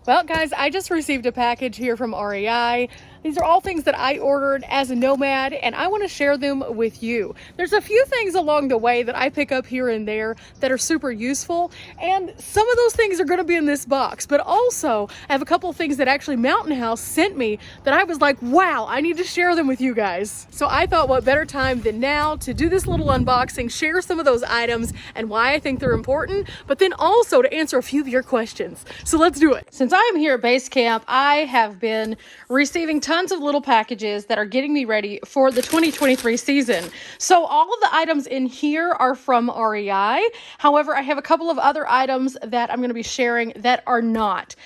Well, guys, I just received a package here from REI. These are all things that I ordered as a nomad, and I want to share them with you. There's a few things along the way that I pick up here and there that are super useful, and some of those things are going to be in this box, but also I have a couple of things that actually Mountain House sent me that I was like, wow, I need to share them with you guys. So I thought what better time than now to do this little unboxing, share some of those items and why I think they're important, but then also to answer a few of your questions. So let's do it. Since I am here at base camp, I have been receiving tons of little packages that are getting me ready for the 2023 season. So all of the items in here are from REI. However, I have a couple of other items that I'm going to be sharing that are not.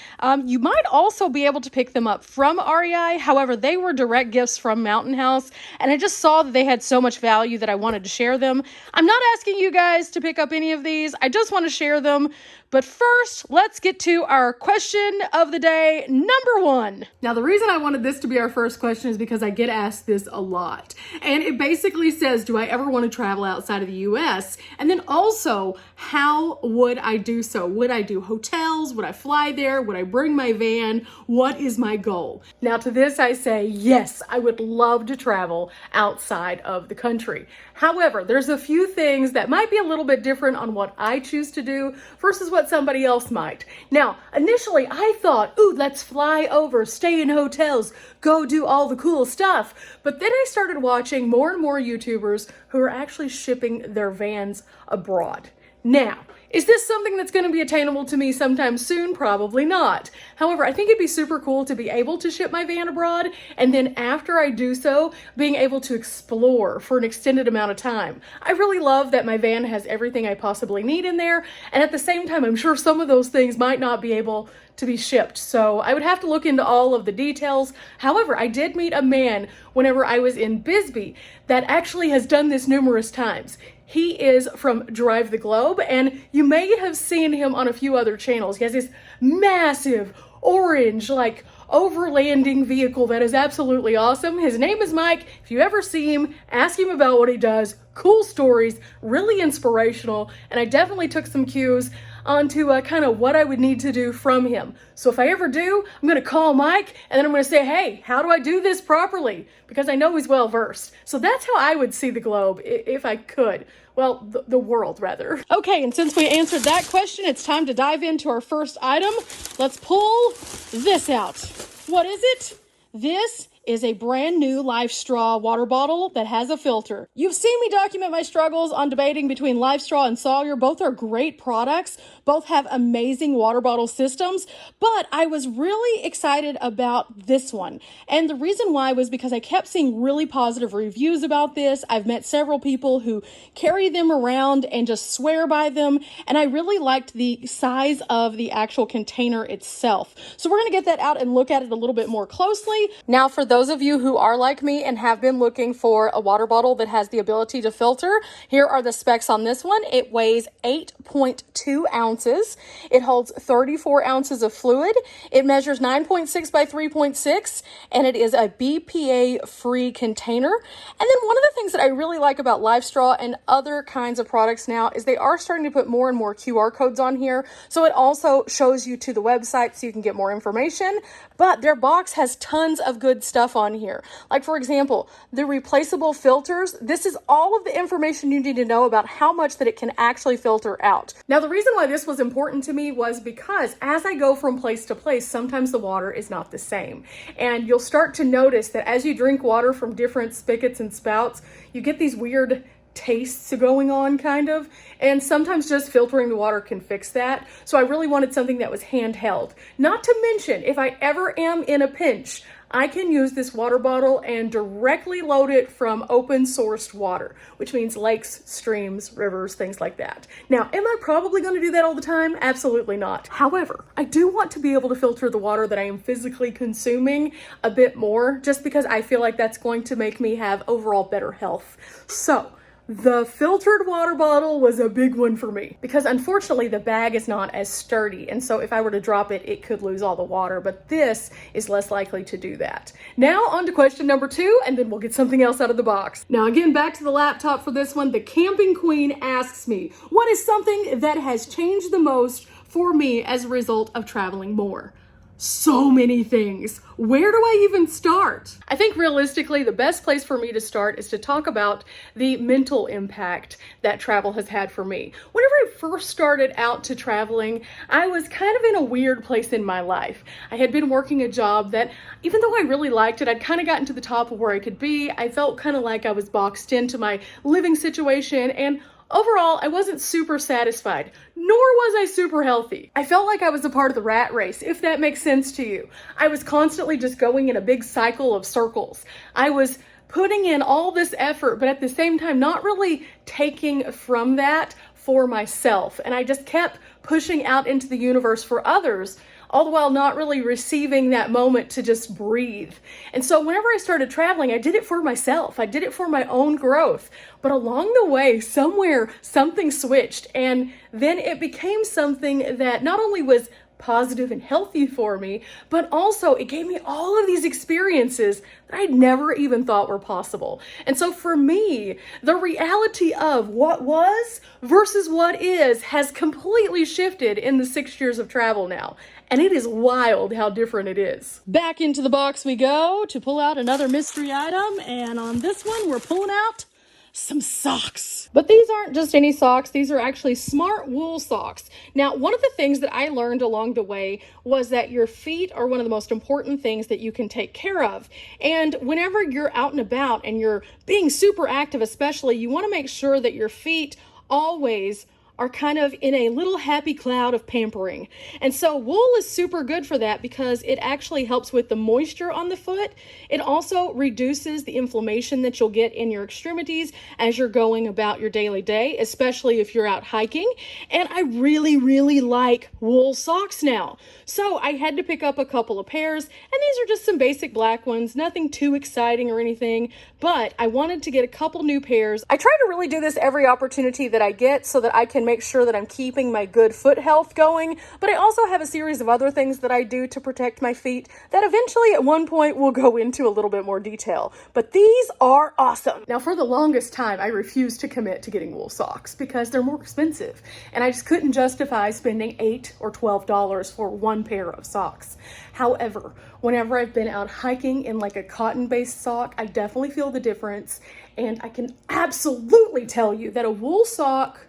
You might also be able to pick them up from REI. However, they were direct gifts from Mountain House, and I just saw that they had so much value that I wanted to share them. I'm not asking you guys to pick up any of these. I just want to share them. But first, let's get to our question of the day, number one. Now, the reason I wanted this to be our first question is because I get asked this a lot. And it basically says, do I ever want to travel outside of the US? And then also, how would I do so? Would I do hotels? Would I fly there? Would I bring my van? What is my goal? Now, to this I say, yes, I would love to travel outside of the country. However, there's a few things that might be a little bit different on what I choose to do versus what somebody else might. Now, initially I thought, ooh, let's fly over, stay in hotels, go do all the cool stuff. But then I started watching more and more YouTubers who are actually shipping their vans abroad. Now, is this something that's going to be attainable to me sometime soon? Probably not. However, I think it'd be super cool to be able to ship my van abroad, and then after I do so, being able to explore for an extended amount of time. I really love that my van has everything I possibly need in there, and at the same time, I'm sure some of those things might not be able to be shipped. So I would have to look into all of the details. However, I did meet a man whenever I was in Bisbee that actually has done this numerous times. He is from Drive the Globe, and you may have seen him on a few other channels. He has this massive orange, like, overlanding vehicle that is absolutely awesome. His name is Mike. If you ever see him, ask him about what he does. Cool stories, really inspirational, and I definitely took some cues onto kind of what I would need to do from him. So if I ever do, I'm going to call Mike and then I'm going to say, hey, how do I do this properly? Because I know he's well versed. So that's how I would see the globe if I could. Well, the world rather. Okay, and since we answered that question, it's time to dive into our first item. Let's pull this out. What is it? This is a brand new LifeStraw water bottle that has a filter. You've seen me document my struggles on debating between LifeStraw and Sawyer. Both are great products. Both have amazing water bottle systems, but I was really excited about this one. And the reason why was because I kept seeing really positive reviews about this. I've met several people who carry them around and just swear by them. And I really liked the size of the actual container itself. So we're going to get that out and look at it a little bit more closely. Now, for those of you who are like me and have been looking for a water bottle that has the ability to filter, here are the specs on this one. It weighs 8.2 ounces. It holds 34 ounces of fluid. It measures 9.6 by 3.6, and it is a BPA-free container. And then one of the things that I really like about LifeStraw and other kinds of products now is they are starting to put more and more QR codes on here. So it also shows you to the website so you can get more information. But their box has tons of good stuff on here. Like, for example, the replaceable filters. This is all of the information you need to know about how much that it can actually filter out. Now, the reason why this was important to me was because as I go from place to place, sometimes the water is not the same. And you'll start to notice that as you drink water from different spigots and spouts, you get these weird tastes going on kind of, and sometimes just filtering the water can fix that. So I really wanted something that was handheld. Not to mention, if I ever am in a pinch, I can use this water bottle and directly load it from open sourced water, which means lakes, streams, rivers, things like that. Now, am I probably going to do that all the time? Absolutely not. However, I do want to be able to filter the water that I am physically consuming a bit more, just because I feel like that's going to make me have overall better health. So the filtered water bottle was a big one for me because unfortunately the bag is not as sturdy, and so if I were to drop it, it could lose all the water, but this is less likely to do that. Now on to question number 2, and then we'll get something else out of the box. Now again, back to the laptop for this one. The Camping Queen asks me, what is something that has changed the most for me as a result of traveling more? so many things. Where do I even start? I think realistically, the best place for me to start is to talk about the mental impact that travel has had for me. Whenever I first started out to traveling, I was kind of in a weird place in my life. I had been working a job that, even though I really liked it, I'd kind of gotten to the top of where I could be. I felt kind of like I was boxed into my living situation, and overall, I wasn't super satisfied, nor was I super healthy. I felt like I was a part of the rat race, if that makes sense to you. I was constantly just going in a big cycle of circles. I was putting in all this effort, but at the same time, not really taking from that for myself. And I just kept pushing out into the universe for others, all the while not really receiving that moment to just breathe. And so whenever I started traveling, I did it for myself. I did it for my own growth. But along the way, somewhere, something switched. And then it became something that not only was positive and healthy for me, but also it gave me all of these experiences that I'd never even thought were possible. And so for me, the reality of what was versus what is has completely shifted in the 6 years of travel now. And it is wild how different it is. Back into the box we go to pull out another mystery item. And on this one, we're pulling out some socks. But these aren't just any socks. These are actually Smartwool socks. Now, one of the things that I learned along the way was that your feet are one of the most important things that you can take care of. And whenever you're out and about and you're being super active, especially, you want to make sure that your feet always are kind of in a little happy cloud of pampering. And so wool is super good for that because it actually helps with the moisture on the foot. It also reduces the inflammation that you'll get in your extremities as you're going about your daily day, especially if you're out hiking. And I really, really like wool socks now. So I had to pick up a couple of pairs, and these are just some basic black ones, nothing too exciting or anything, but I wanted to get a couple new pairs. I try to really do this every opportunity that I get so that I can make sure that I'm keeping my good foot health going, but I also have a series of other things that I do to protect my feet that eventually at one point we'll go into a little bit more detail. But these are awesome. Now, for the longest time, I refused to commit to getting wool socks because they're more expensive, and I just couldn't justify spending $8 or $12 for one pair of socks. However, whenever I've been out hiking in like a cotton-based sock, I definitely feel the difference, and I can absolutely tell you that a wool sock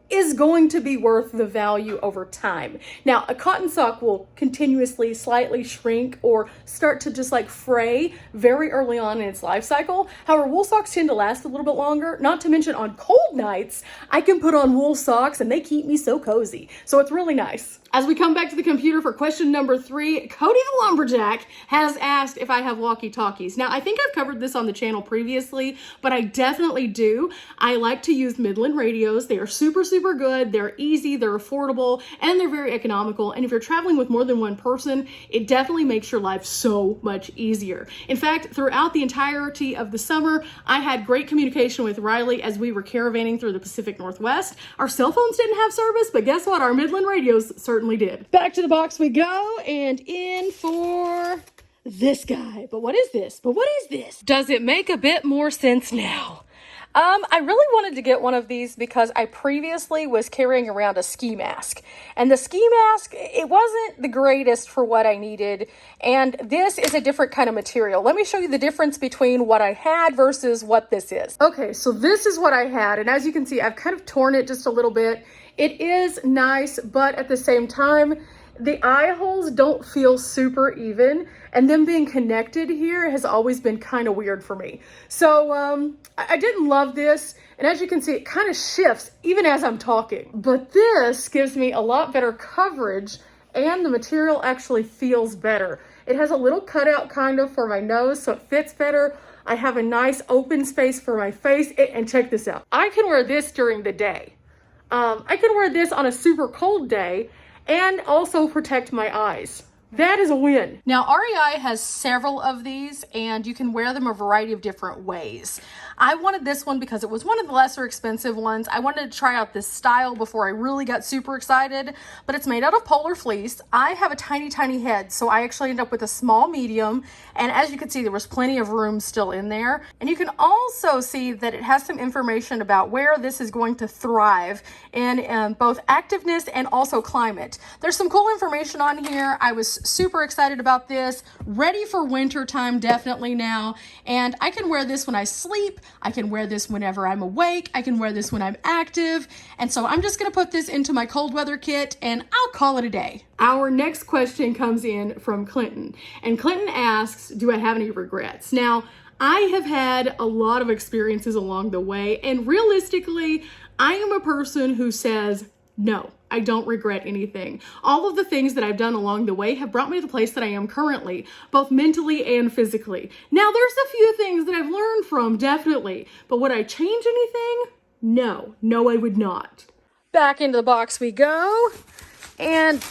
is going to be worth the value over time. Now, a cotton sock will continuously slightly shrink or start to just like fray very early on in its life cycle. However, wool socks tend to last a little bit longer, not to mention on cold nights, I can put on wool socks and they keep me so cozy. So it's really nice. As we come back to the computer for question number 3, Cody the Lumberjack has asked if I have walkie-talkies. Now, I think I've covered this on the channel previously, but I definitely do. I like to use Midland radios. They are super good. They're easy, they're affordable, and they're very economical. And if you're traveling with more than one person, it definitely makes your life so much easier. In fact, throughout the entirety of the summer, I had great communication with Riley as we were caravanning through the Pacific Northwest. Our cell phones didn't have service, but guess what? Our Midland radios certainly did. Back to the box we go, and in for this guy. But what is this? Does it make a bit more sense now? I really wanted to get one of these because I previously was carrying around a ski mask. And the ski mask, it wasn't the greatest for what I needed. And this is a different kind of material. Let me show you the difference between what I had versus what this is. Okay, so this is what I had. And as you can see, I've kind of torn it just a little bit. It is nice, but at the same time, the eye holes don't feel super even, and them being connected here has always been kind of weird for me. So I didn't love this, and as you can see, it kind of shifts even as I'm talking. But this gives me a lot better coverage, and the material actually feels better. It has a little cutout kind of for my nose, so it fits better. I have a nice open space for my face, and check this out. I can wear this during the day. I can wear this on a super cold day, and also protect my eyes. That is a win. Now, REI has several of these, and you can wear them a variety of different ways. I wanted this one because it was one of the lesser expensive ones. I wanted to try out this style before I really got super excited, but it's made out of polar fleece. I have a tiny, tiny head, so I actually ended up with a small medium, and as you can see, there was plenty of room still in there. And you can also see that it has some information about where this is going to thrive in both activeness and also climate. There's some cool information on here. I was super excited about this. Ready for winter time, definitely now. And I can wear this when I sleep. I can wear this whenever I'm awake. I can wear this when I'm active. And so I'm just gonna put this into my cold weather kit and I'll call it a day. Our next question comes in from Clinton. And Clinton asks, do I have any regrets? Now, I have had a lot of experiences along the way, and realistically, I am a person who says, no, I don't regret anything. All of the things that I've done along the way have brought me to the place that I am currently, both mentally and physically. Now, there's a few things that I've learned from, definitely, but would I change anything? No, I would not. Back into the box we go, and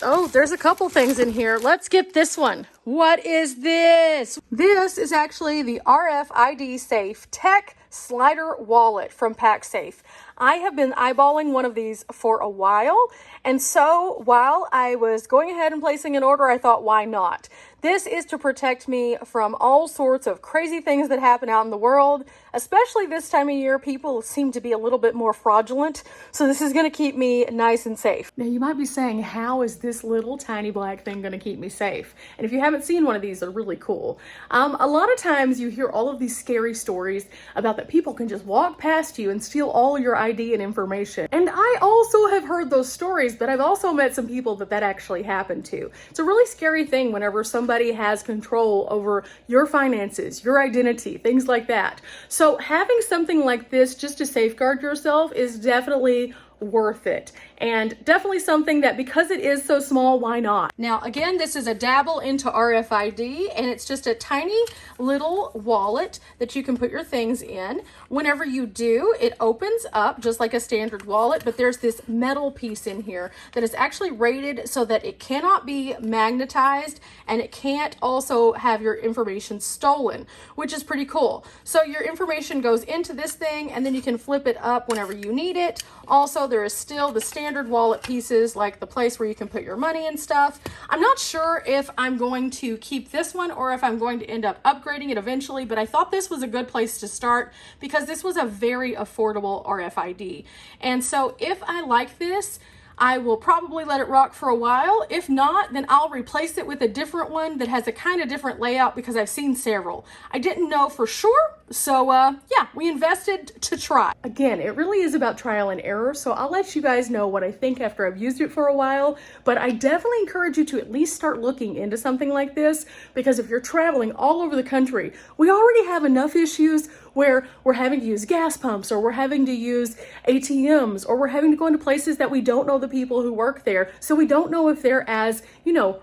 oh, there's a couple things in here. Let's get this one. What is this? This is actually the RFID Safe Tech Slider Wallet from PacSafe. I have been eyeballing one of these for a while, and so while I was going ahead and placing an order, I thought, why not? This is to protect me from all sorts of crazy things that happen out in the world, especially this time of year. People seem to be a little bit more fraudulent, so this is going to keep me nice and safe. Now, you might be saying, how is this little tiny black thing going to keep me safe? And if you haven't seen one of these, they're really cool. A lot of times you hear all of these scary stories about that people can just walk past you and steal all your ID and information. And I also have heard those stories, but I've also met some people that actually happened to. It's a really scary thing whenever somebody has control over your finances, your identity, things like that. So having something like this just to safeguard yourself is definitely worth it, and definitely something that, because it is so small, why not? Now, again, this is a dabble into RFID, and it's just a tiny little wallet that you can put your things in. Whenever you do, it opens up just like a standard wallet, but there's this metal piece in here that is actually rated so that it cannot be magnetized, and it can't also have your information stolen, which is pretty cool. So your information goes into this thing, and then you can flip it up whenever you need it. Also, there is still the standard wallet pieces, like the place where you can put your money and stuff. I'm not sure if I'm going to keep this one or if I'm going to end up upgrading it eventually, but I thought this was a good place to start because this was a very affordable RFID. And so if I like this, I will probably let it rock for a while. If not, then I'll replace it with a different one that has a kind of different layout because I've seen several. I didn't know for sure, so yeah, we invested to try. Again, it really is about trial and error, so I'll let you guys know what I think after I've used it for a while, but I definitely encourage you to at least start looking into something like this, because if you're traveling all over the country, we already have enough issues where we're having to use gas pumps, or we're having to use ATMs, or we're having to go into places that we don't know the people who work there, so we don't know if they're as,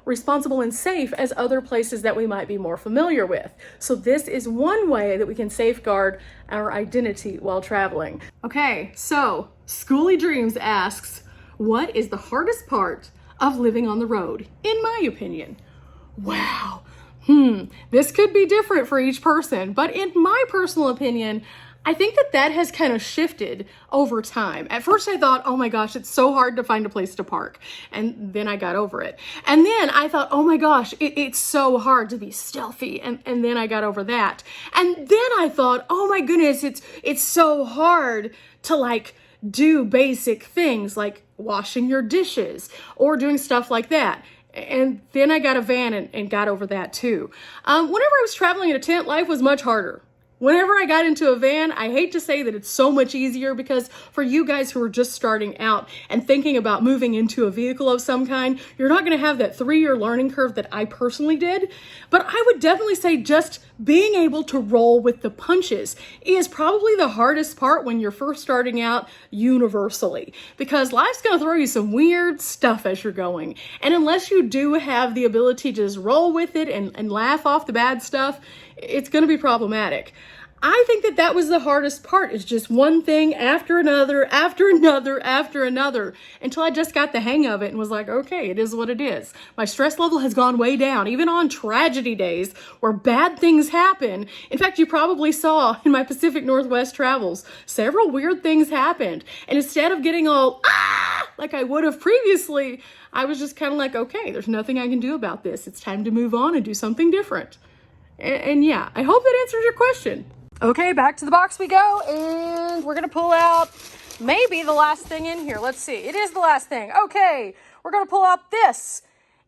responsible and safe as other places that we might be more familiar with. So this is one way that we can safeguard our identity while traveling. Okay, so Schooly Dreams asks, what is the hardest part of living on the road, in my opinion? Wow. This could be different for each person, but in my personal opinion, I think that has kind of shifted over time. At first I thought, oh my gosh, it's so hard to find a place to park. And then I got over it. And then I thought, oh my gosh, it's so hard to be stealthy. And then I got over that. And then I thought, oh my goodness, it's so hard to do basic things like washing your dishes or doing stuff like that. And then I got a van and got over that too. Whenever I was traveling in a tent, life was much harder. Whenever I got into a van, I hate to say that it's so much easier, because for you guys who are just starting out and thinking about moving into a vehicle of some kind, you're not going to have that 3-year learning curve that I personally did. But I would definitely say just being able to roll with the punches is probably the hardest part when you're first starting out universally, because life's going to throw you some weird stuff as you're going. And unless you do have the ability to just roll with it and laugh off the bad stuff, it's going to be problematic. I think that was the hardest part, is just one thing after another, after another, after another, until I just got the hang of it and was like, okay, it is what it is. My stress level has gone way down, even on tragedy days where bad things happen. In fact, you probably saw in my Pacific Northwest travels, several weird things happened. And instead of getting all, like I would have previously, I was just kind of like, okay, there's nothing I can do about this. It's time to move on and do something different. And yeah, I hope that answers your question. Okay, back to the box we go, and we're gonna pull out maybe the last thing in here. Let's see, it is the last thing. Okay, we're gonna pull out this.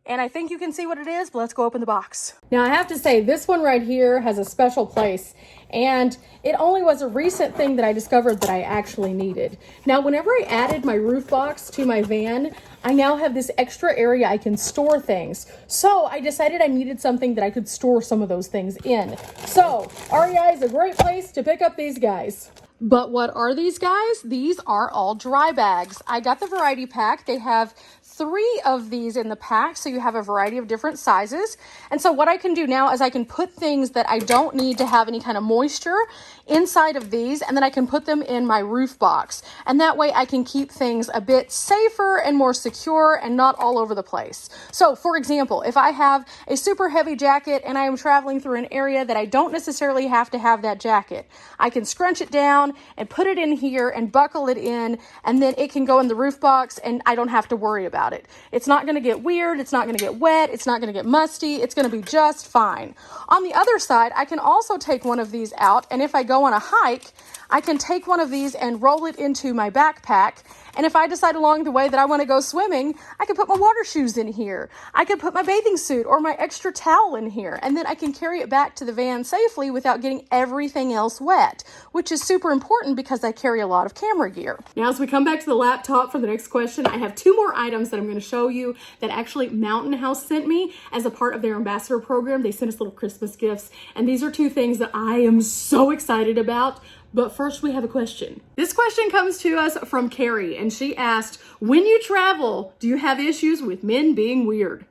And I think you can see what it is, but let's go open the box. Now I have to say, this one right here has a special place, and it only was a recent thing that I discovered that I actually needed. Now, whenever I added my roof box to my van, I now have this extra area I can store things. So I decided I needed something that I could store some of those things in. So REI is a great place to pick up these guys. But what are these guys? These are all dry bags. I got the variety pack. They have 3 of these in the pack, so you have a variety of different sizes. And so what I can do now is I can put things that I don't need to have any kind of moisture inside of these, and then I can put them in my roof box. And that way I can keep things a bit safer and more secure and not all over the place. So for example, if I have a super heavy jacket and I am traveling through an area that I don't necessarily have to have that jacket, I can scrunch it down and put it in here and buckle it in, and then it can go in the roof box and I don't have to worry about it. It's not going to get weird. It's not going to get wet. It's not going to get musty. It's going to be just fine. On the other side, I can also take one of these out, and if I go on a hike, I can take one of these and roll it into my backpack. And if I decide along the way that I want to go swimming, I can put my water shoes in here. I can put my bathing suit or my extra towel in here, and then I can carry it back to the van safely without getting everything else wet, which is super important because I carry a lot of camera gear. Now, as we come back to the laptop for the next question, I have 2 more items that I'm going to show you that actually Mountain House sent me as a part of their ambassador program. They sent us little Christmas gifts, and these are 2 things that I am so excited about. But first, we have a question. This question comes to us from Carrie, and she asked, when you travel, do you have issues with men being weird?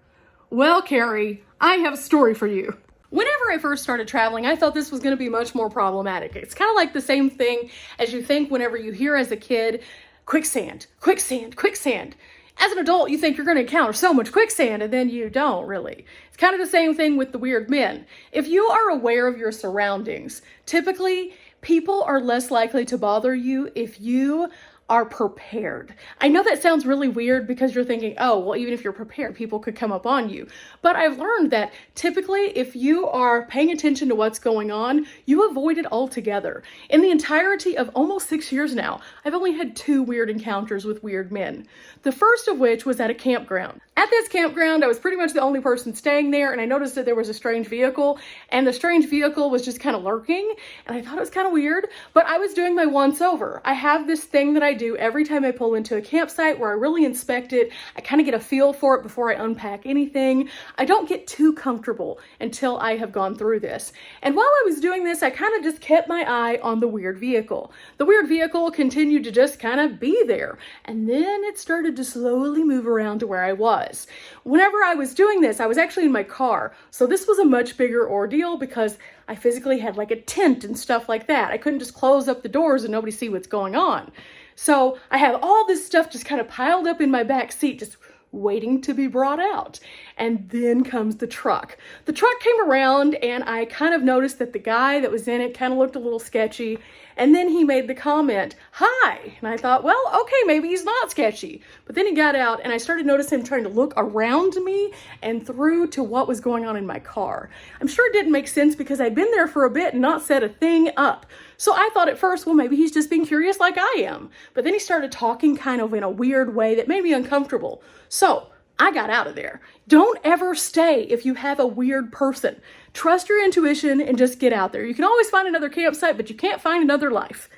Well, Carrie, I have a story for you. Whenever I first started traveling, I thought this was going to be much more problematic. It's kind of like the same thing as you think whenever you hear as a kid, quicksand, quicksand, quicksand. As an adult, you think you're going to encounter so much quicksand, and then you don't really. It's kind of the same thing with the weird men. If you are aware of your surroundings, typically people are less likely to bother you if you are prepared. I know that sounds really weird because you're thinking, oh, well, even if you're prepared, people could come up on you. But I've learned that typically if you are paying attention to what's going on, you avoid it altogether. In the entirety of almost 6 years now, I've only had 2 weird encounters with weird men. The first of which was at a campground. At this campground, I was pretty much the only person staying there, and I noticed that there was a strange vehicle, and the strange vehicle was just kind of lurking, and I thought it was kind of weird, but I was doing my once over. I have this thing that I do every time I pull into a campsite where I really inspect it. I kind of get a feel for it before I unpack anything. I don't get too comfortable until I have gone through this. And while I was doing this, I kind of just kept my eye on the weird vehicle. The weird vehicle continued to just kind of be there, and then it started to slowly move around to where I was. Whenever I was doing this, I was actually in my car, so this was a much bigger ordeal because I physically had like a tent and stuff like that. I couldn't just close up the doors and nobody see what's going on. So I have all this stuff just kind of piled up in my back seat, just waiting to be brought out. And then comes the truck. The truck came around and I kind of noticed that the guy that was in it kind of looked a little sketchy. And then he made the comment, "Hi." And I thought, well, okay, maybe he's not sketchy. But then he got out and I started noticing him trying to look around me and through to what was going on in my car. I'm sure it didn't make sense because I'd been there for a bit and not set a thing up. So I thought at first, well, maybe he's just being curious like I am. But then he started talking kind of in a weird way that made me uncomfortable. So I got out of there. Don't ever stay if you have a weird person. Trust your intuition and just get out there. You can always find another campsite, but you can't find another life.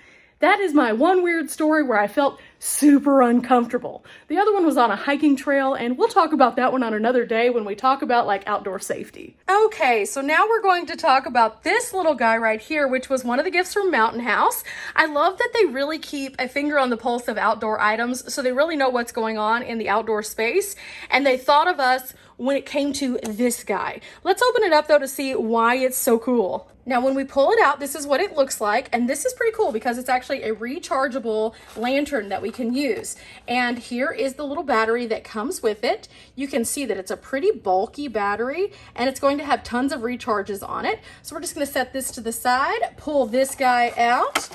That is my one weird story where I felt super uncomfortable. The other one was on a hiking trail, and we'll talk about that one on another day when we talk about like outdoor safety. Okay, so now we're going to talk about this little guy right here, which was one of the gifts from Mountain House. I love that they really keep a finger on the pulse of outdoor items, so they really know what's going on in the outdoor space, and they thought of us when it came to this guy. Let's open it up though to see why it's so cool. Now, when we pull it out, this is what it looks like, and this is pretty cool because it's actually a rechargeable lantern that we can use. And here is the little battery that comes with it. You can see that it's a pretty bulky battery, and it's going to have tons of recharges on it. So we're just gonna set this to the side, pull this guy out,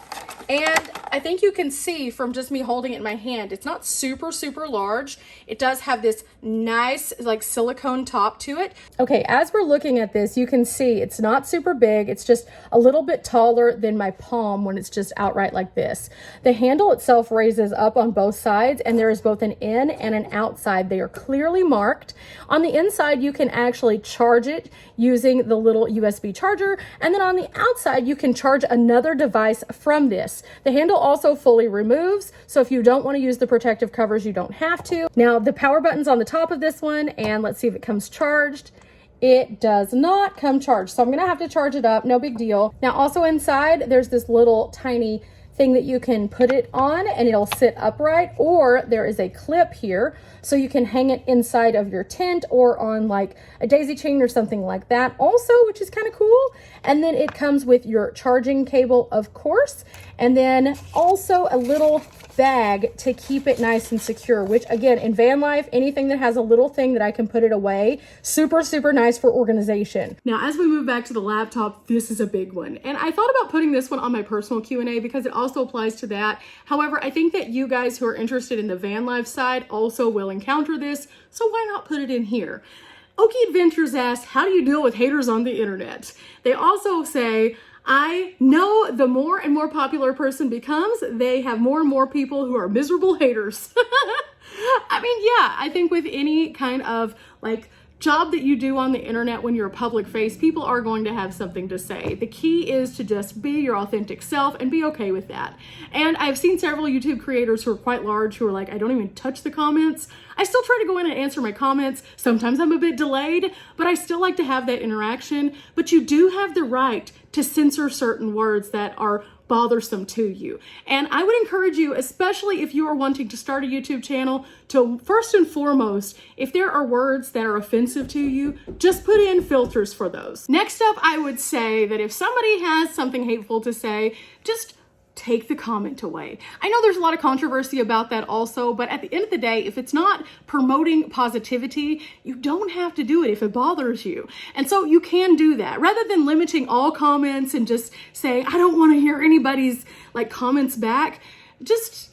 and I think you can see from just me holding it in my hand, it's not super, super large. It does have this nice like silicone top to it. Okay, as we're looking at this, you can see it's not super big. It's just a little bit taller than my palm when it's just outright like this. The handle itself raises up on both sides, and there is both an in and an outside. They are clearly marked. On the inside, you can actually charge it using the little USB charger, and then on the outside, you can charge another device from this. The handle also fully removes, so if you don't want to use the protective covers, you don't have to. Now, the power button's on the top of this one, and let's see if it comes charged. It does not come charged, so I'm gonna have to charge it up, no big deal. Now, also inside, there's this little tiny thing that you can put it on and it'll sit upright, or there is a clip here so you can hang it inside of your tent or on like a daisy chain or something like that also, which is kind of cool. And then it comes with your charging cable, of course, and then also a little bag to keep it nice and secure, which again, in van life, anything that has a little thing that I can put it away, super, super nice for organization. Now, as we move back to the laptop, this is a big one. And I thought about putting this one on my personal Q&A because it also applies to that. However, I think that you guys who are interested in the van life side also will encounter this. So why not put it in here? Okie Adventures asks, how do you deal with haters on the internet? They also say, I know the more and more popular a person becomes, they have more and more people who are miserable haters. I mean, yeah, I think with any kind of like job that you do on the internet when you're a public face, people are going to have something to say. The key is to just be your authentic self and be okay with that. And I've seen several YouTube creators who are quite large who are like, I don't even touch the comments. I still try to go in and answer my comments. Sometimes I'm a bit delayed, but I still like to have that interaction. But you do have the right to censor certain words that are bothersome to you. And I would encourage you, especially if you are wanting to start a YouTube channel, to first and foremost, if there are words that are offensive to you, just put in filters for those. Next up, I would say that if somebody has something hateful to say, just take the comment away. I know there's a lot of controversy about that also, but at the end of the day, if it's not promoting positivity, you don't have to do it if it bothers you. And so you can do that rather than limiting all comments and just saying, I don't want to hear anybody's like comments back. Just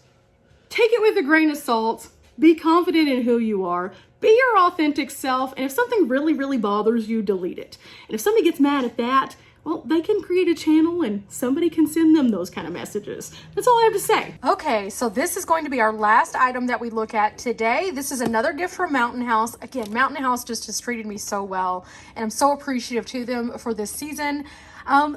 take it with a grain of salt. Be confident in who you are. Be your authentic self. And if something really, really bothers you, delete it. And if somebody gets mad at that, well, they can create a channel and somebody can send them those kind of messages. That's all I have to say. Okay, so this is going to be our last item that we look at today. This is another gift from Mountain House. Again, Mountain House just has treated me so well, and I'm so appreciative to them for this season.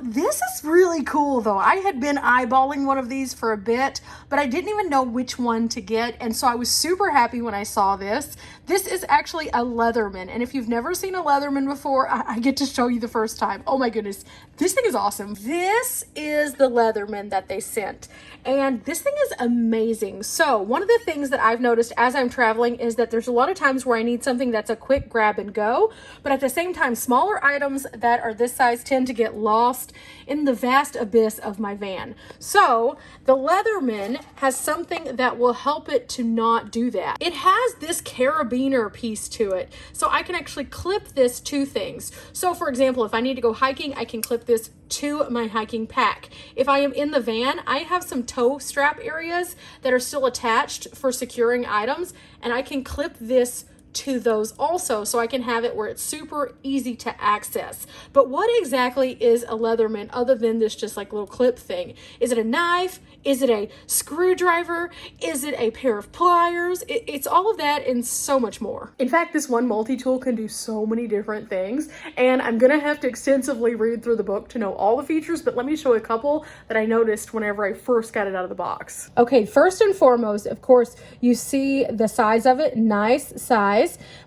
This is really cool though. I had been eyeballing one of these for a bit, but I didn't even know which one to get. And so I was super happy when I saw this. This is actually a Leatherman. And if you've never seen a Leatherman before, I get to show you the first time. Oh my goodness. This thing is awesome. This is the Leatherman that they sent. And this thing is amazing. So one of the things that I've noticed as I'm traveling is that there's a lot of times where I need something that's a quick grab and go, but at the same time, smaller items that are this size tend to get lost in the vast abyss of my van. So the Leatherman has something that will help it to not do that. It has this carabiner piece to it. So I can actually clip this to things. So for example, if I need to go hiking, I can clip this to my hiking pack. If I am in the van, I have some toe strap areas that are still attached for securing items, and I can clip this to those also, so I can have it where it's super easy to access. But what exactly is a Leatherman other than this just like little clip thing? Is it a knife? Is it a screwdriver? Is it a pair of pliers? It's all of that and so much more. In fact, this one multi-tool can do so many different things, and I'm gonna have to extensively read through the book to know all the features, but let me show a couple that I noticed whenever I first got it out of the box. Okay, first and foremost, of course, you see the size of it, nice size,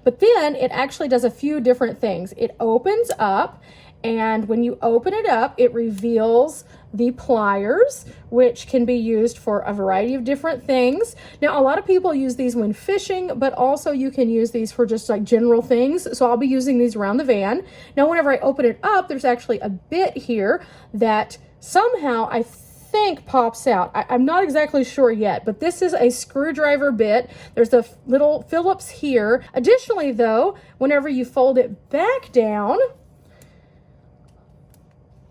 but then it actually does a few different things. It opens up, and when you open it up, it reveals the pliers, which can be used for a variety of different things. Now, a lot of people use these when fishing, but also you can use these for just like general things. So I'll be using these around the van. Now, whenever I open it up, there's actually a bit here that somehow I think pops out. I'm not exactly sure yet, but this is a screwdriver bit. There's the little Phillips here. Additionally, though, whenever you fold it back down,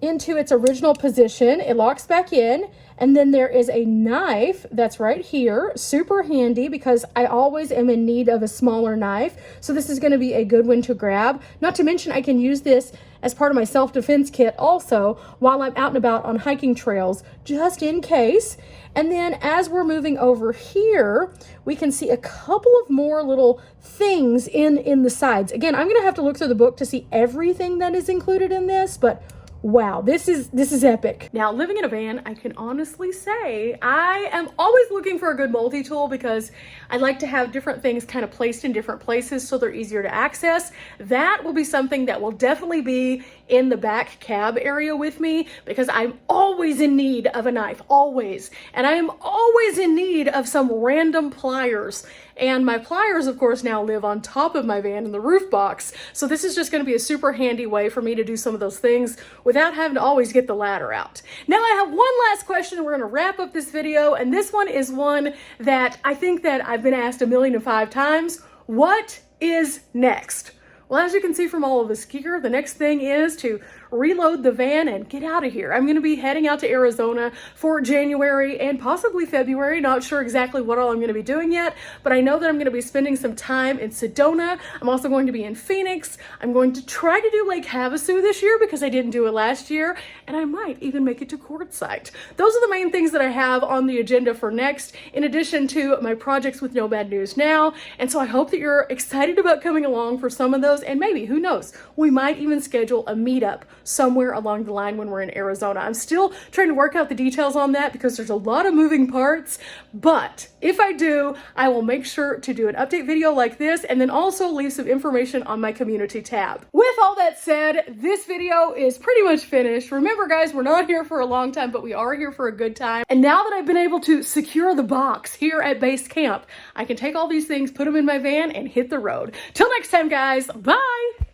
into its original position. It locks back in. And then there is a knife that's right here. Super handy because I always am in need of a smaller knife. So this is going to be a good one to grab. Not to mention I can use this as part of my self-defense kit also while I'm out and about on hiking trails, just in case. And then as we're moving over here, we can see a couple of more little things in the sides. Again, I'm gonna have to look through the book to see everything that is included in this, but wow, this is epic. Now, living in a van, I can honestly say I am always looking for a good multi-tool because I like to have different things kind of placed in different places so they're easier to access. That will be something that will definitely be in the back cab area with me because I'm always in need of a knife, always. And I am always in need of some random pliers. And my pliers, of course, now live on top of my van in the roof box. So this is just going to be a super handy way for me to do some of those things without having to always get the ladder out. Now I have one last question and we're going to wrap up this video. And this one is one that I think that I've been asked 1,000,005 times. What is next? Well, as you can see from all of this gear, the next thing is to reload the van and get out of here. I'm going to be heading out to Arizona for January and possibly February. Not sure exactly what all I'm going to be doing yet, but I know that I'm going to be spending some time in Sedona. I'm also going to be in Phoenix. I'm going to try to do Lake Havasu this year because I didn't do it last year, and I might even make it to Quartzsite. Those are the main things that I have on the agenda for next, in addition to my projects with Nomad News Now. And so I hope that you're excited about coming along for some of those, and maybe, who knows, we might even schedule a meetup somewhere along the line when we're in Arizona. I'm still trying to work out the details on that because there's a lot of moving parts, but if I do, I will make sure to do an update video like this and then also leave some information on my community tab. With all that said, this video is pretty much finished. Remember guys, we're not here for a long time, but we are here for a good time. And now that I've been able to secure the box here at base camp, I can take all these things, put them in my van and hit the road. Till next time guys, bye!